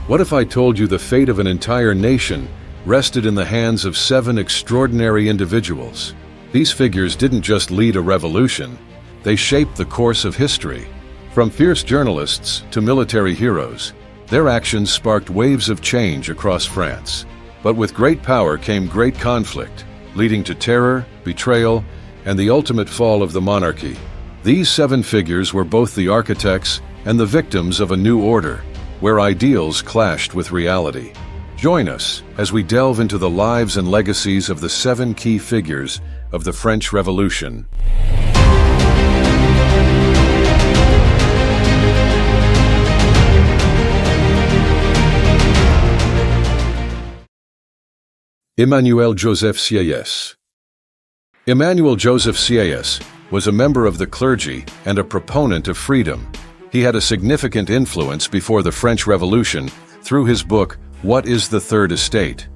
What if I told you the fate of an entire nation rested in the hands of 7 extraordinary individuals? These figures didn't just lead a revolution, they shaped the course of history. From fierce journalists to military heroes, their actions sparked waves of change across France. But with great power came great conflict, leading to terror, betrayal, and the ultimate fall of the monarchy. These 7 figures were both the architects and the victims of a new order, where ideals clashed with reality. Join us as we delve into the lives and legacies of the 7 key figures of the French Revolution. Emmanuel Joseph Sieyès. Emmanuel Joseph Sieyès was a member of the clergy and a proponent of freedom. He had a significant influence before the French Revolution through his book, What is the Third Estate?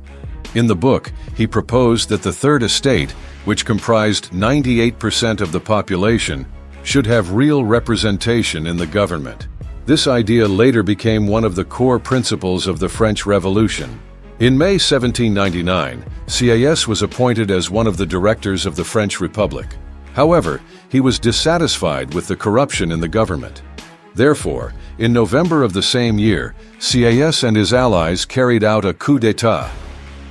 In the book, he proposed that the Third Estate, which comprised 98% of the population, should have real representation in the government. This idea later became one of the core principles of the French Revolution. In May 1799, Sieyès was appointed as one of the directors of the French Republic. However, he was dissatisfied with the corruption in the government. Therefore, in November of the same year, Sieyès and his allies carried out a coup d'état.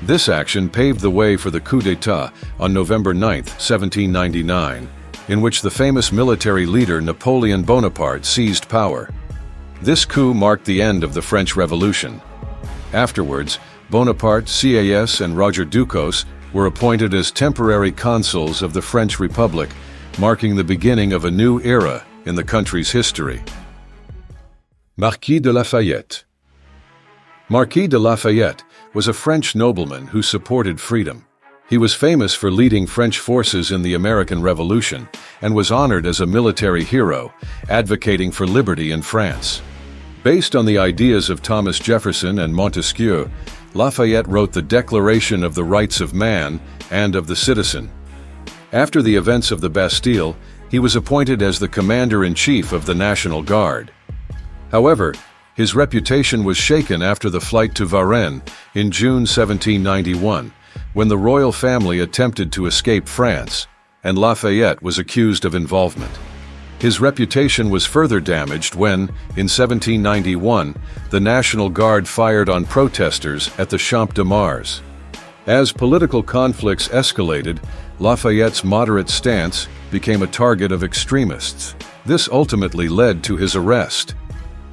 This action paved the way for the coup d'état on November 9, 1799, in which the famous military leader Napoleon Bonaparte seized power. This coup marked the end of the French Revolution. Afterwards, Bonaparte, Sieyès, and Roger Ducos were appointed as temporary consuls of the French Republic, marking the beginning of a new era in the country's history. Marquis de Lafayette. Marquis de Lafayette was a French nobleman who supported freedom. He was famous for leading French forces in the American Revolution and was honored as a military hero, advocating for liberty in France. Based on the ideas of Thomas Jefferson and Montesquieu, Lafayette wrote the Declaration of the Rights of Man and of the Citizen. After the events of the Bastille, he was appointed as the commander-in-chief of the National Guard. However, his reputation was shaken after the flight to Varennes in June 1791, when the royal family attempted to escape France, and Lafayette was accused of involvement. His reputation was further damaged when, in 1791, the National Guard fired on protesters at the Champ de Mars. As political conflicts escalated, Lafayette's moderate stance became a target of extremists. This ultimately led to his arrest.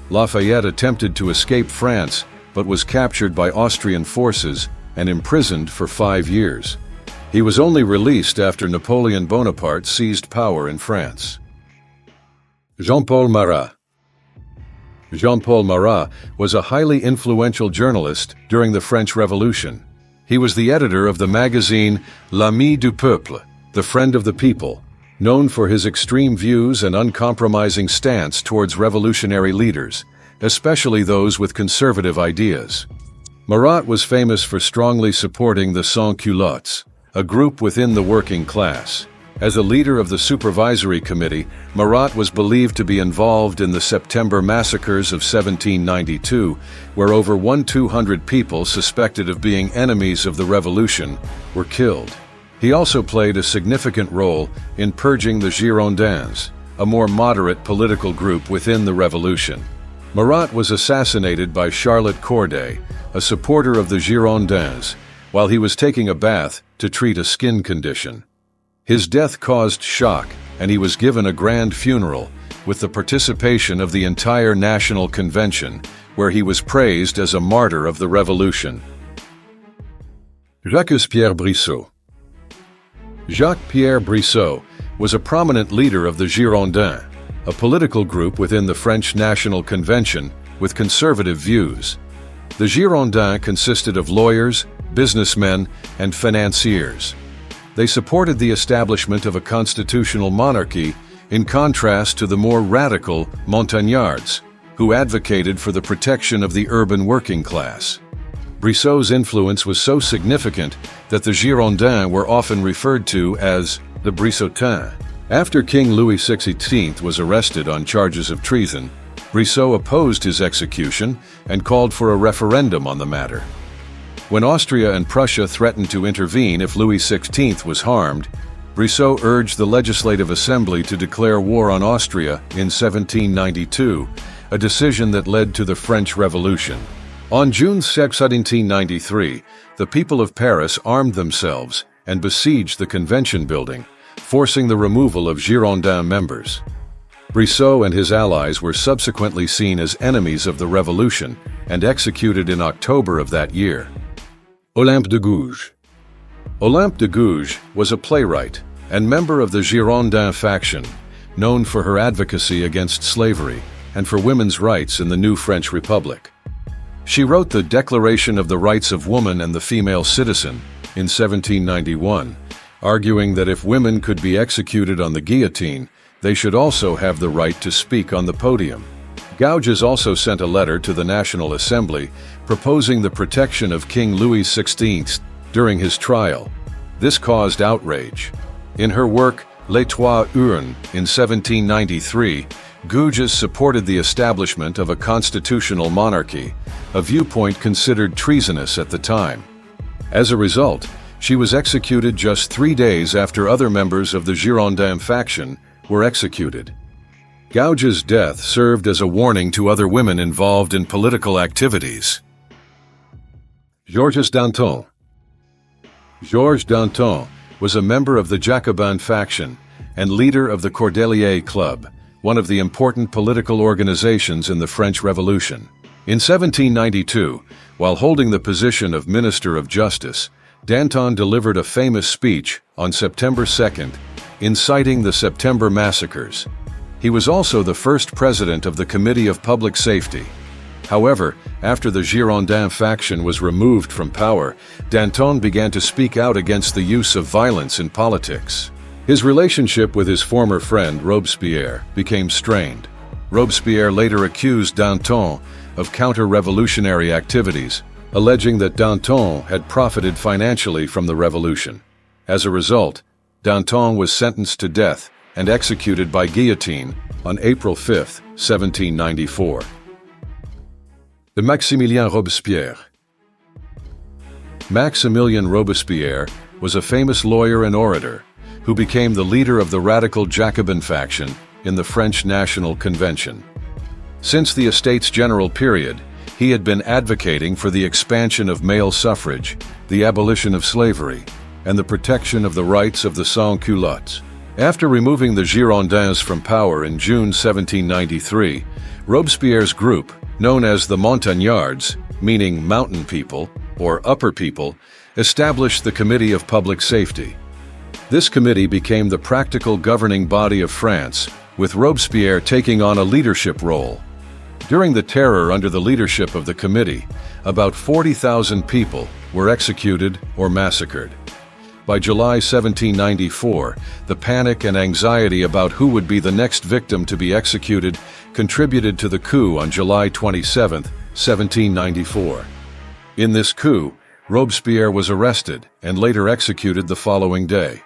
Lafayette attempted to escape France, but was captured by Austrian forces and imprisoned for 5 years. He was only released after Napoleon Bonaparte seized power in France. Jean-Paul Marat. Jean-Paul Marat was a highly influential journalist during the French Revolution. He was the editor of the magazine L'Ami du Peuple, the Friend of the People, known for his extreme views and uncompromising stance towards revolutionary leaders, especially those with conservative ideas. Marat was famous for strongly supporting the sans-culottes, a group within the working class. As a leader of the Supervisory Committee, Marat was believed to be involved in the September massacres of 1792, where over 1,200 people suspected of being enemies of the revolution were killed. He also played a significant role in purging the Girondins, a more moderate political group within the revolution. Marat was assassinated by Charlotte Corday, a supporter of the Girondins, while he was taking a bath to treat a skin condition. His death caused shock, and he was given a grand funeral with the participation of the entire National Convention, where he was praised as a martyr of the revolution. Jacques-Pierre Brissot. Jacques-Pierre Brissot was a prominent leader of the Girondins, a political group within the French National Convention with conservative views. The Girondins consisted of lawyers, businessmen, and financiers. They supported the establishment of a constitutional monarchy, in contrast to the more radical Montagnards, who advocated for the protection of the urban working class. Brissot's influence was so significant that the Girondins were often referred to as the Brissotins. After King Louis XVI was arrested on charges of treason, Brissot opposed his execution and called for a referendum on the matter. When Austria and Prussia threatened to intervene if Louis XVI was harmed, Brissot urged the Legislative Assembly to declare war on Austria in 1792, a decision that led to the French Revolution. On June 6, 1793, the people of Paris armed themselves and besieged the Convention building, forcing the removal of Girondin members. Brissot and his allies were subsequently seen as enemies of the revolution and executed in October of that year. Olympe de Gouges. Olympe de Gouges was a playwright and member of the Girondin faction, known for her advocacy against slavery and for women's rights in the new French Republic. She wrote the Declaration of the Rights of Woman and the Female Citizen in 1791, arguing that if women could be executed on the guillotine, they should also have the right to speak on the podium. Gouges also sent a letter to the National Assembly proposing the protection of King Louis XVI during his trial. This caused outrage. In her work, Les Trois Urnes, in 1793, Gouges supported the establishment of a constitutional monarchy, a viewpoint considered treasonous at the time. As a result, she was executed just 3 days after other members of the Girondin faction were executed. Gouges' death served as a warning to other women involved in political activities. Georges Danton. Georges Danton was a member of the Jacobin faction and leader of the Cordelier Club, one of the important political organizations in the French Revolution. In 1792, while holding the position of Minister of Justice, Danton delivered a famous speech on September 2nd, inciting the September massacres. He was also the first president of the Committee of Public Safety. However, after the Girondin faction was removed from power, Danton began to speak out against the use of violence in politics. His relationship with his former friend Robespierre became strained. Robespierre later accused Danton of counter-revolutionary activities, alleging that Danton had profited financially from the revolution. As a result, Danton was sentenced to death and executed by guillotine on April 5, 1794. The Maximilien Robespierre. Maximilien Robespierre was a famous lawyer and orator who became the leader of the radical Jacobin faction in the French National Convention. Since the Estates General period, he had been advocating for the expansion of male suffrage, the abolition of slavery, and the protection of the rights of the sans-culottes. After removing the Girondins from power in June 1793, Robespierre's group, known as the Montagnards, meaning mountain people or upper people, established the Committee of Public Safety. This committee became the practical governing body of France, with Robespierre taking on a leadership role. During the Terror under the leadership of the committee, about 40,000 people were executed or massacred. By July 1794, the panic and anxiety about who would be the next victim to be executed contributed to the coup on July 27, 1794. In this coup, Robespierre was arrested and later executed the following day.